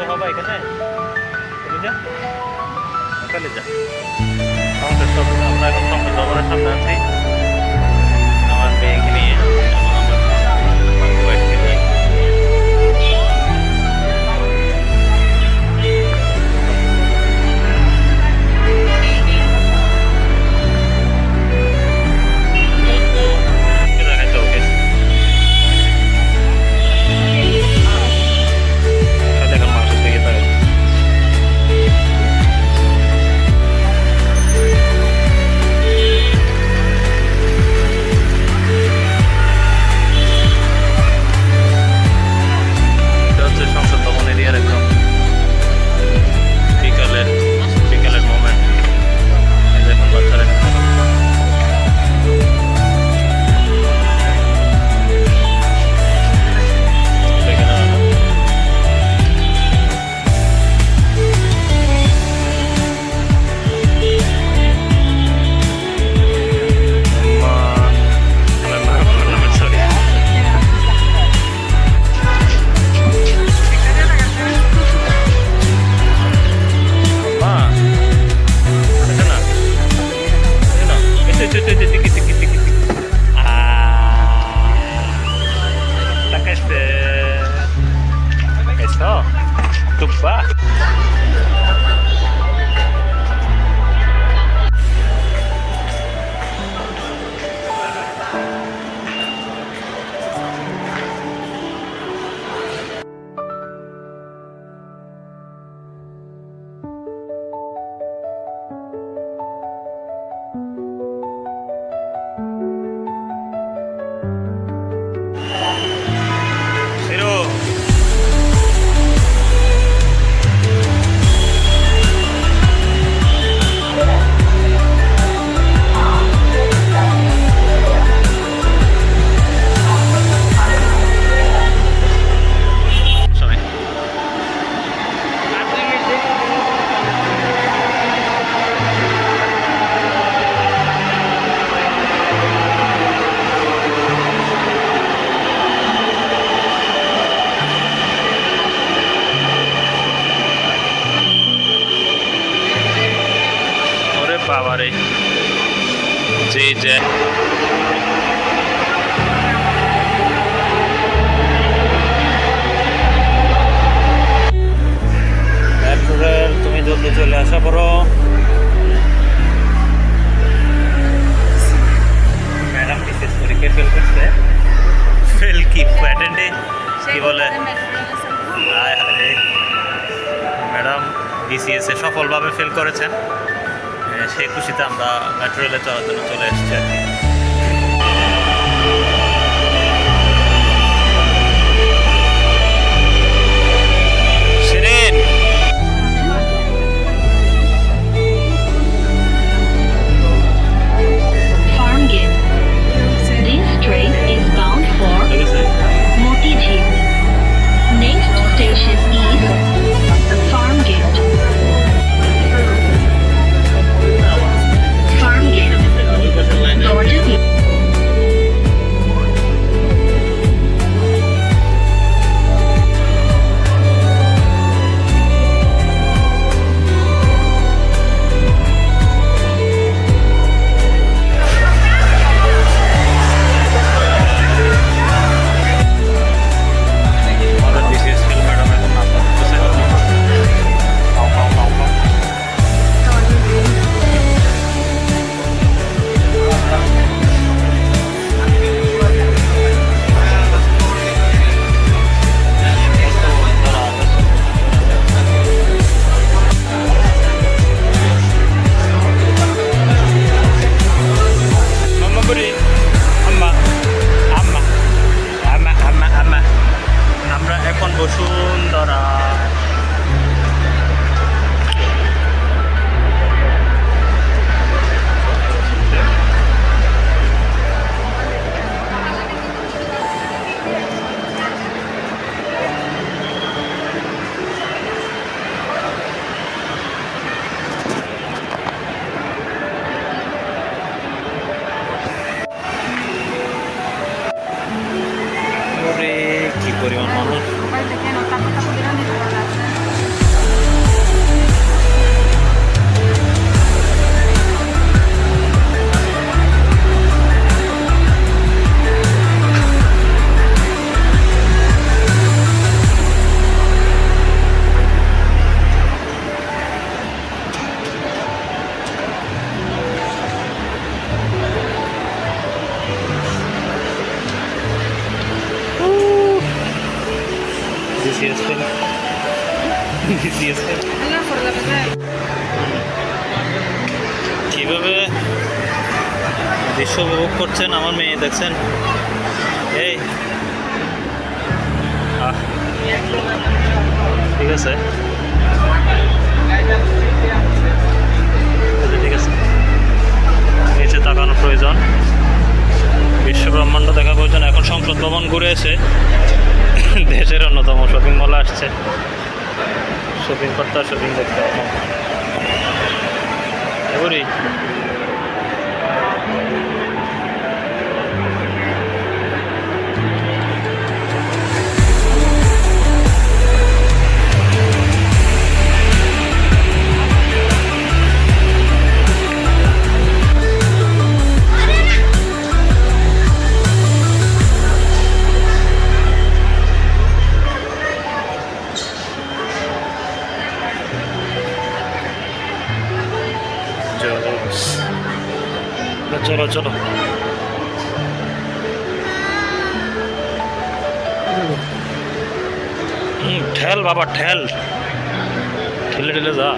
তো হবা এখানে চলে যা চলে যা আমাদের সব আমরা এখন সংসদ ভবনের সামনে আছি আমার মেয়েকে নিয়ে এবং আমার ওয়াইফকে নিয়ে বাবারে যে যে তুমি জলদি চলে আসা করো ম্যাডাম বিশেষ পরীক্ষা ফেল করছে ফেল কি অ্যাটেন্ডে কি বলে ম্যাডাম বিসিএস এ সফলভাবে ফেল করেছেন সেই খুশিতে আমরা মেট্রো রেলে চলার জন্য চলে এসেছি আর কি Shirin Farmgate. This train is bound for Motijheel. Next station is Farmgate. পরিমাণ মানুষ বিসিএস ফেল বিসিএস ফেল কীভাবে দৃশ্য উপভোগ করছেন আমার মেয়ে দেখছেন এই ঠিক আছে ঠিক আছে নিচে তাকানোর প্রয়োজন বিশ্ব ব্রহ্মাণ্ড দেখা প্রয়োজন এখন সংসদ ভবন ঘুরে এসে দেশের অন্যতম শপিং মলে আসছে শপিং করতে আর শপিং দেখতে হবে এবারই চলো চলো ঠেল বাবা ঠেল ঠেলে ঠেলে যা